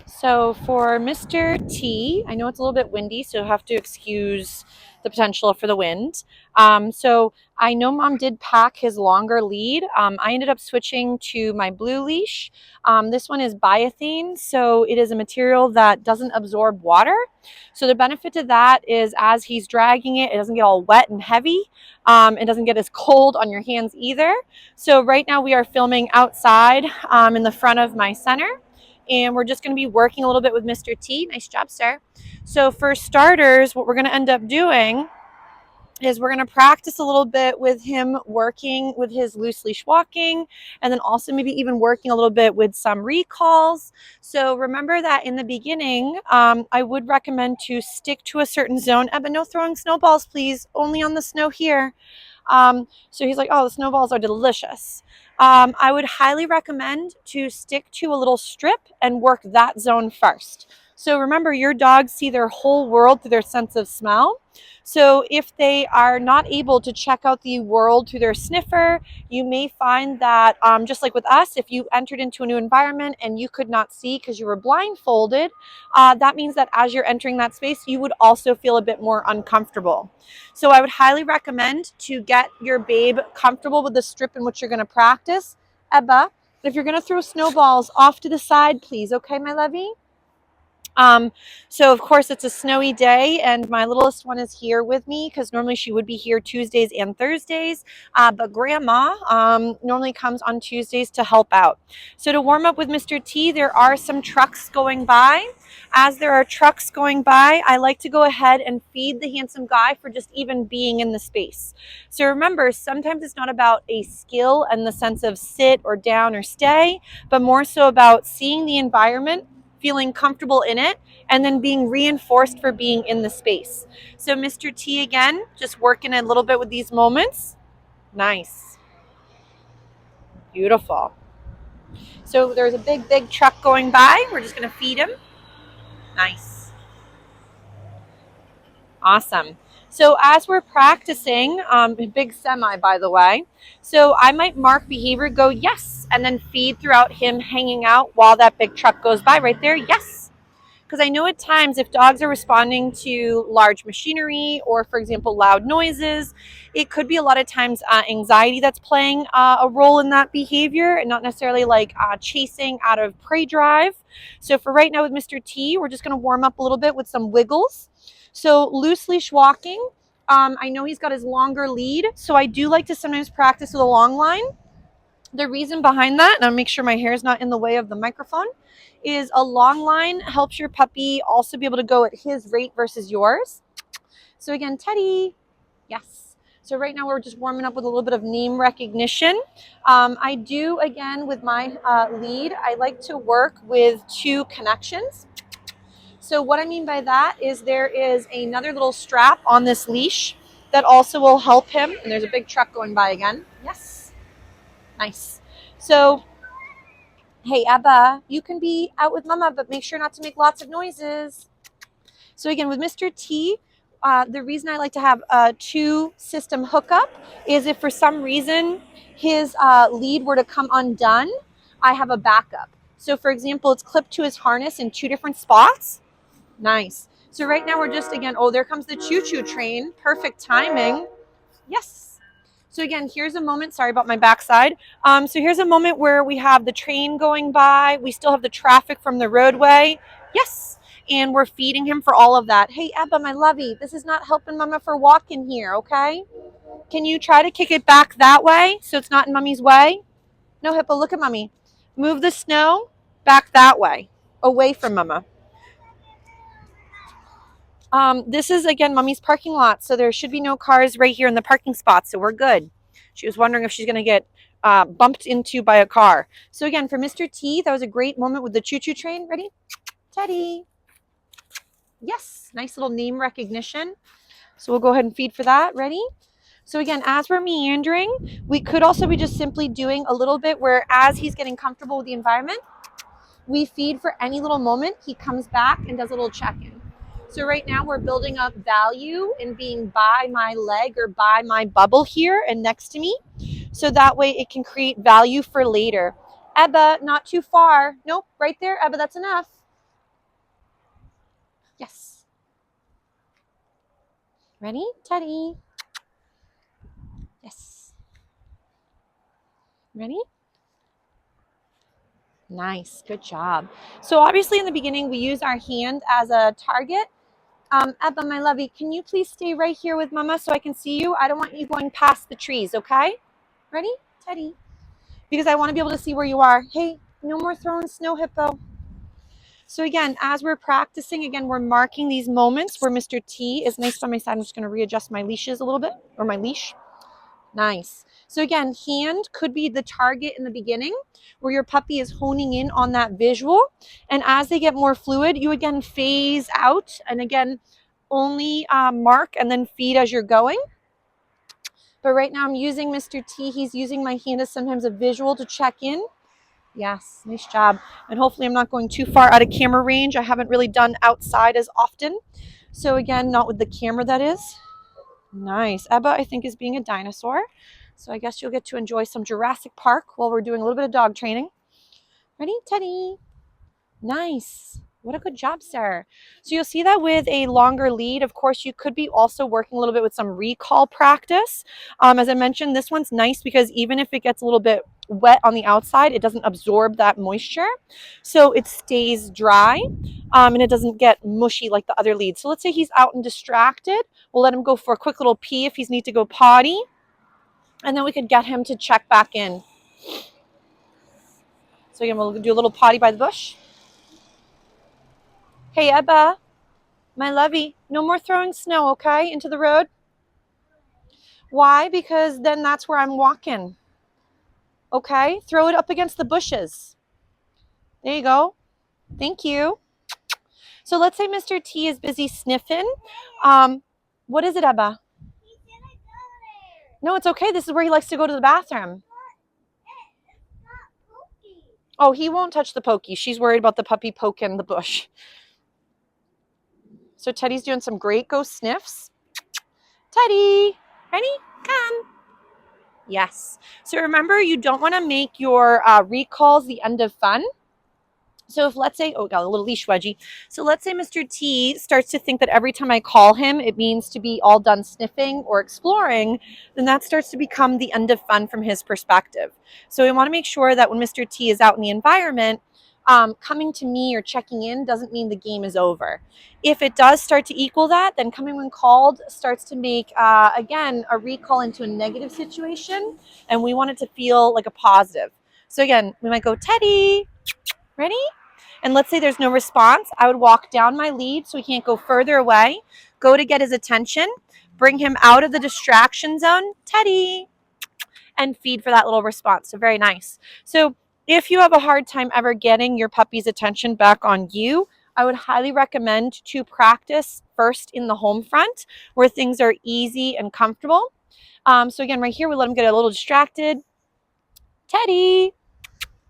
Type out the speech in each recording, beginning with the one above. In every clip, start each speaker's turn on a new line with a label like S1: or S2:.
S1: So for Mr. T, I know it's a little bit windy, so you'll have to excuse the potential for the wind. So I know Mom did pack his longer lead. I ended up switching to my blue leash. This one is biothane, so it is a material that doesn't absorb water. So the benefit to that is as he's dragging it, it doesn't get all wet and heavy. It doesn't get as cold on your hands either. So right now we are filming outside in the front of my center. And we're just going to be working a little bit with Mr. T. Nice job, sir. So for starters, what we're going to end up doing is we're going to practice a little bit with him working with his loose leash walking, and then also maybe even working a little bit with some recalls. So remember that in the beginning, I would recommend to stick to a certain zone. But no throwing snowballs, please. Only on the snow here. So he's like, oh, the snowballs are delicious. I would highly recommend to stick to a little strip and work that zone first. So remember, your dogs see their whole world through their sense of smell. So if they are not able to check out the world through their sniffer, you may find that just like with us, if you entered into a new environment and you could not see because you were blindfolded, that means that as you're entering that space, you would also feel a bit more uncomfortable. So I would highly recommend to get your babe comfortable with the strip in which you're going to practice. Ebba, if you're going to throw snowballs off to the side, please. Okay, my lovey? So of course it's a snowy day and my littlest one is here with me because normally she would be here Tuesdays and Thursdays, but grandma normally comes on Tuesdays to help out. So to warm up with Mr. T, there are some trucks going by. As there are trucks going by, I like to go ahead and feed the handsome guy for just even being in the space. So remember, sometimes it's not about a skill and the sense of sit or down or stay, but more so about seeing the environment, feeling comfortable in it, and then being reinforced for being in the space. So Mr. T again, just working a little bit with these moments. Nice. Beautiful. So there's a big truck going by. We're just going to feed him. Nice. Awesome. So as we're practicing, big semi, by the way. So I might mark behavior, go yes, and then feed throughout him hanging out while that big truck goes by right there. Yes. Because I know at times if dogs are responding to large machinery or, for example, loud noises, it could be a lot of times anxiety that's playing a role in that behavior and not necessarily like chasing out of prey drive. So for right now with Mr. T, we're just going to warm up a little bit with some wiggles. So loose leash walking. I know he's got his longer lead, so I do like to sometimes practice with a long line. The reason behind that, and I'll make sure my hair is not in the way of the microphone, is a long line helps your puppy also be able to go at his rate versus yours. So again, Teddy, yes. So right now we're just warming up with a little bit of name recognition. I do, again, with my lead, I like to work with two connections. So what I mean by that is there is another little strap on this leash that also will help him. And there's a big truck going by again. Yes. Nice. So, hey, Abba, you can be out with Mama, but make sure not to make lots of noises. So again, with Mr. T, the reason I like to have a two-system hookup is if for some reason his lead were to come undone, I have a backup. So for example, it's clipped to his harness in two different spots. Nice. So right now we're just, again, oh, there comes the choo-choo train. Perfect timing. Yes. So again, here's a moment, sorry about my backside. So here's a moment where we have the train going by. We still have the traffic from the roadway. Yes. And we're feeding him for all of that. Hey, Ebba, my lovey, this is not helping Mama for walking here, okay? Can you try to kick it back that way so it's not in Mummy's way? No, Hippo, look at Mummy. Move the snow back that way, away from Mama. This is, again, Mummy's parking lot, so there should be no cars right here in the parking spot, so we're good. She was wondering if she's going to get bumped into by a car. So again, for Mr. T, that was a great moment with the choo-choo train. Ready? Teddy. Yes, nice little name recognition. So we'll go ahead and feed for that. Ready? So again, as we're meandering, we could also be just simply doing a little bit where as he's getting comfortable with the environment, we feed for any little moment. He comes back and does a little check-in. So right now we're building up value in being by my leg or by my bubble here and next to me. So that way it can create value for later. Ebba, not too far. Nope, right there. Ebba, that's enough. Yes. Ready, Teddy? Yes. Ready? Nice. Good job. So obviously in the beginning, we use our hand as a target. Ebba, my lovey, can you please stay right here with Mama so I can see you? I don't want you going past the trees, okay? Ready? Teddy. Because I want to be able to see where you are. Hey, no more throwing snow, Hippo. So again, as we're practicing, again, we're marking these moments where Mr. T is nice by my side. I'm just going to readjust my leashes a little bit, or my leash. Nice. So again, hand could be the target in the beginning where your puppy is honing in on that visual. And as they get more fluid, you again phase out and again, only mark and then feed as you're going. But right now I'm using Mr. T. He's using my hand as sometimes a visual to check in. Yes, nice job. And hopefully I'm not going too far out of camera range. I haven't really done outside as often. So again, not with the camera, that is. Nice. Ebba, I think, is being a dinosaur. So I guess you'll get to enjoy some Jurassic Park while we're doing a little bit of dog training. Ready, Teddy? Nice. What a good job, sir. So you'll see that with a longer lead, of course, you could be also working a little bit with some recall practice. As I mentioned, this one's nice because even if it gets a little bit wet on the outside, it doesn't absorb that moisture. So it stays dry and it doesn't get mushy like the other leads. So let's say he's out and distracted. We'll let him go for a quick little pee if he's need to go potty. And then we could get him to check back in. So again, we'll do a little potty by the bush. Hey, Ebba, my lovey, no more throwing snow, okay, into the road. Why? Because then that's where I'm walking. Okay, throw it up against the bushes. There you go. Thank you. So let's say Mr. T is busy sniffing. What is it, Ebba? No, it's okay. This is where he likes to go to the bathroom. Oh, he won't touch the pokey. She's worried about the puppy poking the bush. So Teddy's doing some great ghost sniffs. Teddy, ready? Come. Yes. So remember, you don't want to make your recalls the end of fun. So if let's say, oh, got a little leash wedgie. So let's say Mr. T starts to think that every time I call him, it means to be all done sniffing or exploring, then that starts to become the end of fun from his perspective. So we want to make sure that when Mr. T is out in the environment, coming to me or checking in doesn't mean the game is over. If it does start to equal that, then coming when called starts to make, again, a recall into a negative situation, and we want it to feel like a positive. So again, we might go, Teddy, ready? And let's say there's no response. I would walk down my lead so he can't go further away, go to get his attention, bring him out of the distraction zone, Teddy, and feed for that little response. So very nice. So if you have a hard time ever getting your puppy's attention back on you, I would highly recommend to practice first in the home front where things are easy and comfortable. So again, right here, we let him get a little distracted. Teddy,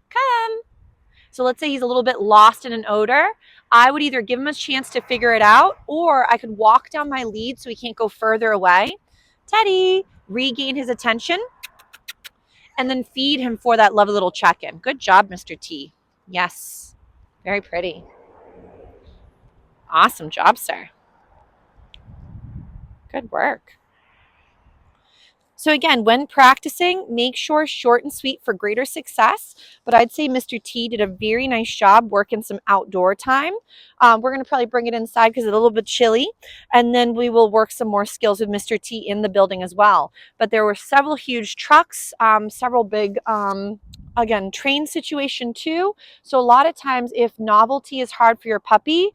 S1: come. So let's say he's a little bit lost in an odor. I would either give him a chance to figure it out, or I could walk down my lead so he can't go further away. Teddy, regain his attention, and then feed him for that lovely little check-in. Good job, Mr. T. Yes, very pretty. Awesome job, sir. Good work. So again, when practicing, make sure short and sweet for greater success. But I'd say Mr. T did a very nice job working some outdoor time. We're going to probably bring it inside because it's a little bit chilly. And then we will work some more skills with Mr. T in the building as well. But there were several huge trucks, several big, again, train situation too. So a lot of times if novelty is hard for your puppy,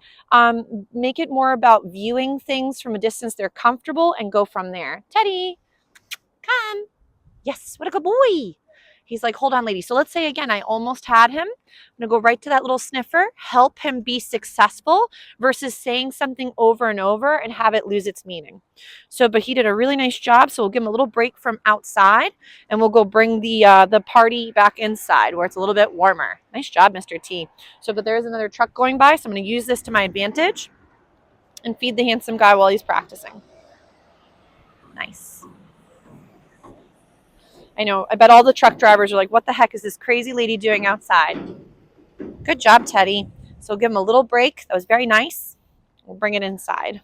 S1: make it more about viewing things from a distance they're comfortable and go from there. Teddy. Come. Yes, what a good boy. He's like, hold on, lady. So let's say again, I almost had him. I'm going to go right to that little sniffer, help him be successful versus saying something over and over and have it lose its meaning. So, but he did a really nice job. So we'll give him a little break from outside and we'll go bring the party back inside where it's a little bit warmer. Nice job, Mr. T. So, but there's another truck going by. So I'm going to use this to my advantage and feed the handsome guy while he's practicing. Nice. I know, I bet all the truck drivers are like, what the heck is this crazy lady doing outside? Good job, Teddy. So give him a little break. That was very nice. We'll bring it inside.